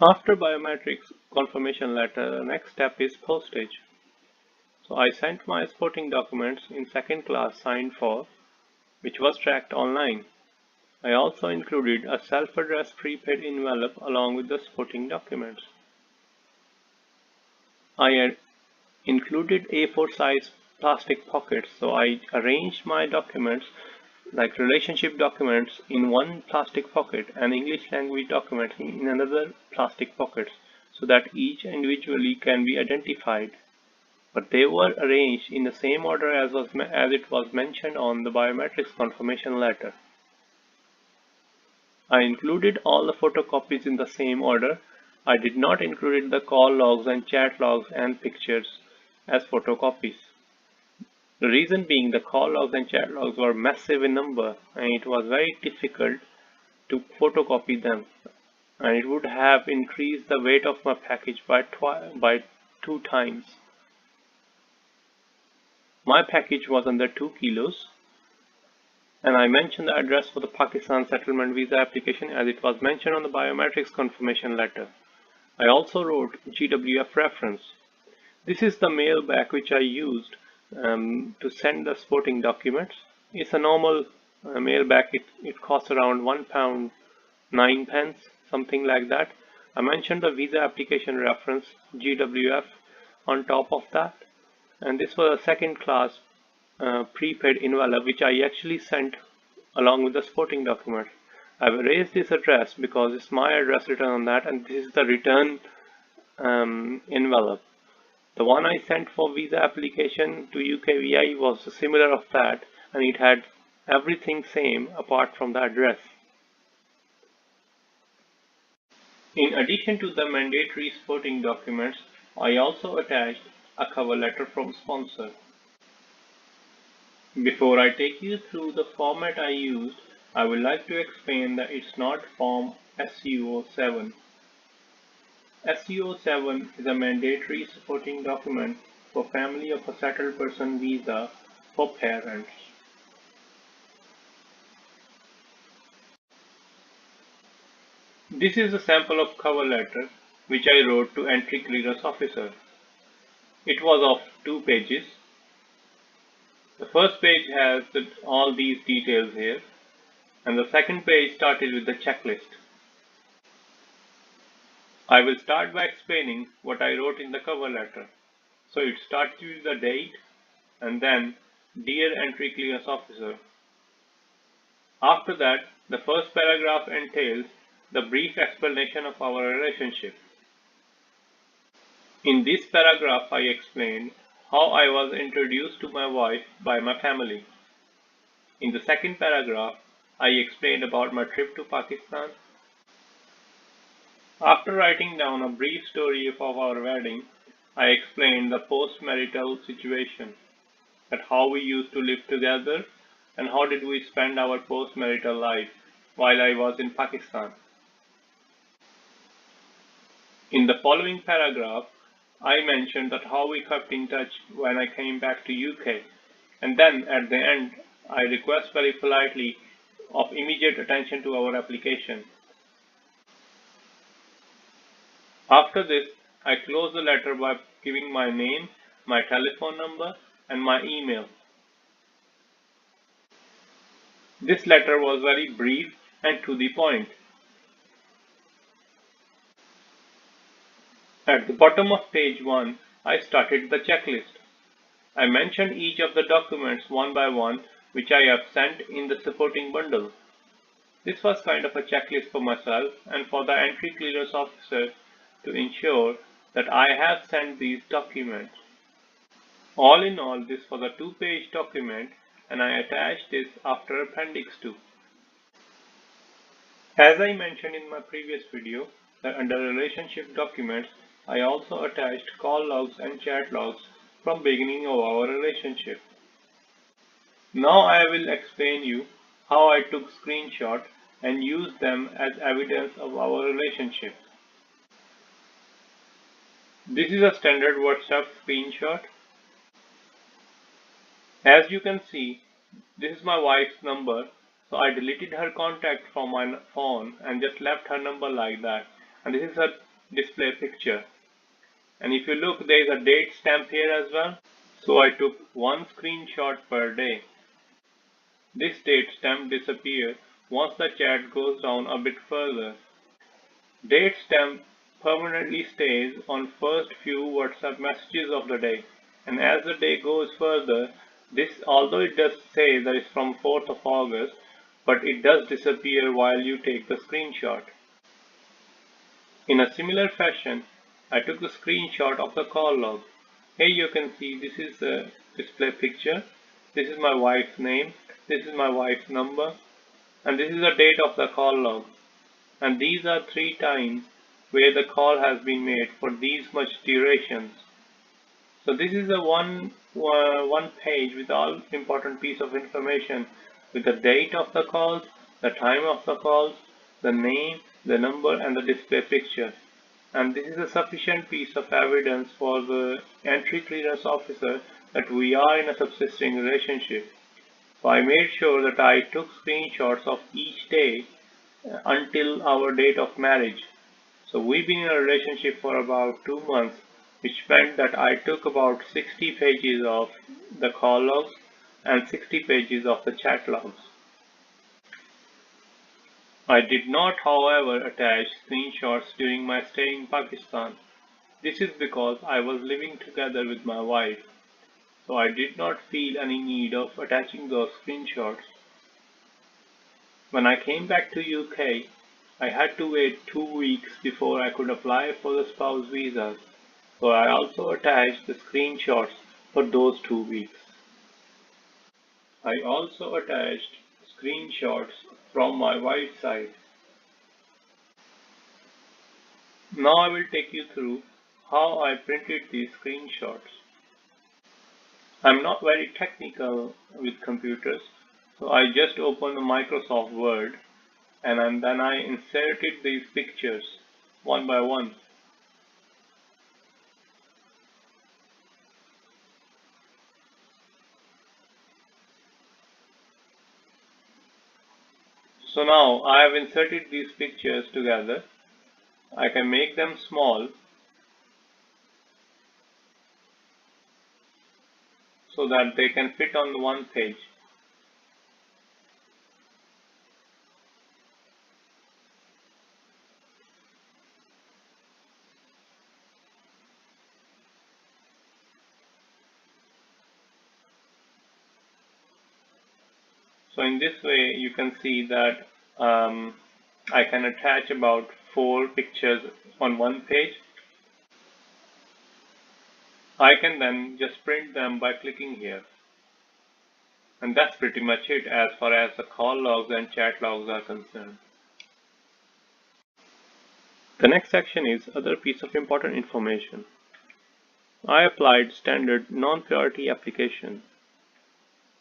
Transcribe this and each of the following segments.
After biometrics confirmation letter, the next step is postage. So I sent my sporting documents in second class signed for, which was tracked online. I also included a self-addressed prepaid envelope along with the sporting documents. I had included A4 size plastic pockets, so I arranged my documents like relationship documents in one plastic pocket and English language documents in another plastic pocket so that each individually can be identified. But they were arranged in the same order as it was mentioned on the biometrics confirmation letter. I included all the photocopies in the same order. I did not include the call logs and chat logs and pictures as photocopies. The reason being the call logs and chat logs were massive in number and it was very difficult to photocopy them, and it would have increased the weight of my package by 2 times. My package was under 2 kilos, and I mentioned the address for the Pakistan settlement visa application as it was mentioned on the biometrics confirmation letter. I also wrote GWF reference. This is the mail bag which I used to send the sporting documents. It's a normal mail bag. It costs around £1 9 pence, something like that. I mentioned the visa application reference GWF on top of that, and this was a second class prepaid envelope which I actually sent along with the sporting document. I've erased this address because it's my address written on that, and this is the return envelope. The one I sent for visa application to UKVI was similar of that, and it had everything same apart from the address. In addition to the mandatory sporting documents, I also attached a cover letter from sponsor. Before I take you through the format I used, I would like to explain that it's not Form SU-07. SU-07 is a mandatory supporting document for family of a settled person visa for parents. This is a sample of cover letter which I wrote to entry clearance officer. It was of 2 pages. The first page has all these details here, and the second page started with the checklist. I will start by explaining what I wrote in the cover letter. So it starts with the date and then Dear Entry Clearance Officer. After that, the first paragraph entails the brief explanation of our relationship. In this paragraph, I explained how I was introduced to my wife by my family. In the second paragraph, I explained about my trip to Pakistan. After writing down a brief story of our wedding, I explained the post-marital situation, that how we used to live together and how did we spend our post-marital life while I was in Pakistan. In the following paragraph, I mentioned that how we kept in touch when I came back to UK, and then at the end I request very politely of immediate attention to our application. After this, I close the letter by giving my name, my telephone number, and my email. This letter was very brief and to the point. At the bottom of page 1, I started the checklist. I mentioned each of the documents one by one which I have sent in the supporting bundle. This was kind of a checklist for myself and for the entry clearance officer to ensure that I have sent these documents. All in all, this was a 2-page document and I attached this after Appendix 2. As I mentioned in my previous video, that under relationship documents, I also attached call logs and chat logs from beginning of our relationship. Now I will explain you how I took screenshots and used them as evidence of our relationship. This is a standard WhatsApp screenshot. As you can see, this is my wife's number, so I deleted her contact from my phone and just left her number like that. And this is her display picture. And if you look, there is a date stamp here as well. So I took one screenshot per day. This date stamp disappears once the chat goes down a bit further. Date stamp permanently stays on first few WhatsApp messages of the day, and as the day goes further, this, although it does say that it's from 4th of August, but it does disappear while you take the screenshot. In a similar fashion, I took the screenshot of the call log. Here you can see this is the display picture, this is my wife's name, this is my wife's number, and this is the date of the call log. And these are 3 times where the call has been made for these much durations. So this is a one page with all important piece of information with the date of the calls, the time of the calls, the name, the number, and the display picture. And this is a sufficient piece of evidence for the entry clearance officer that we are in a subsisting relationship. So I made sure that I took screenshots of each day until our date of marriage. So we've been in a relationship for about 2 months, which meant that I took about 60 pages of the call logs and 60 pages of the chat logs. I did not, however, attach screenshots during my stay in Pakistan. This is because I was living together with my wife, so I did not feel any need of attaching those screenshots. When I came back to UK, I had to wait 2 weeks before I could apply for the spouse visas, so I also attached the screenshots for those 2 weeks. I also attached screenshots from my wife's side. Now I will take you through how I printed these screenshots. I'm not very technical with computers, so I just opened the Microsoft Word and then I inserted these pictures one by one. So now I have inserted these pictures together. I can make them small so that they can fit on one page. So in this way you can see that I can attach about 4 pictures on one page. I can then just print them by clicking here. And that's pretty much it as far as the call logs and chat logs are concerned. The next section is other piece of important information. I applied standard non-priority application.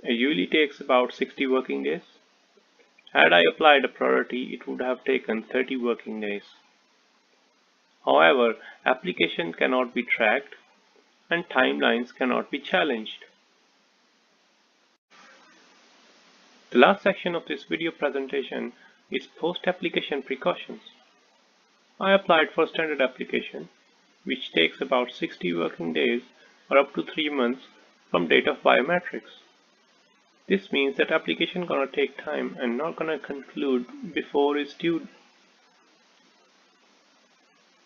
It usually takes about 60 working days. Had I applied a priority, it would have taken 30 working days. However, application cannot be tracked and timelines cannot be challenged. The last section of this video presentation is post-application precautions. I applied for standard application, which takes about 60 working days or up to 3 months from date of biometrics. This means that application gonna take time and not gonna conclude before it's due.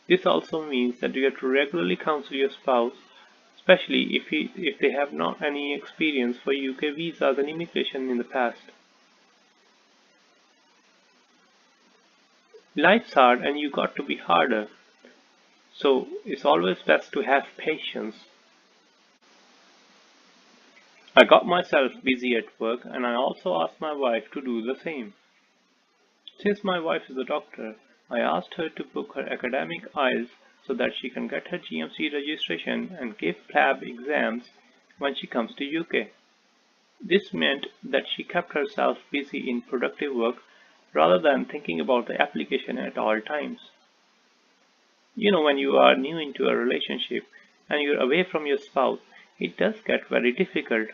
This also means that you have to regularly counsel your spouse, especially if they have not any experience for UK visas and immigration in the past. Life's hard and you got to be harder, so it's always best to have patience. I got myself busy at work and I also asked my wife to do the same. Since my wife is a doctor, I asked her to book her academic IELTS so that she can get her GMC registration and give PLAB exams when she comes to UK. This meant that she kept herself busy in productive work rather than thinking about the application at all times. You know, when you are new into a relationship and you're away from your spouse, it does get very difficult.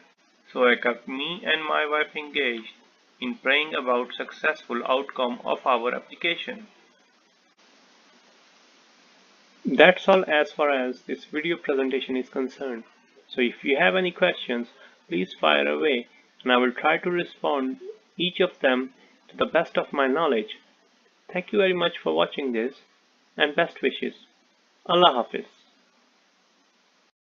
So I kept me and my wife engaged in praying about successful outcome of our application. That's all as far as this video presentation is concerned. So if you have any questions, please fire away and I will try to respond each of them to the best of my knowledge. Thank you very much for watching this and best wishes. Allah Hafiz.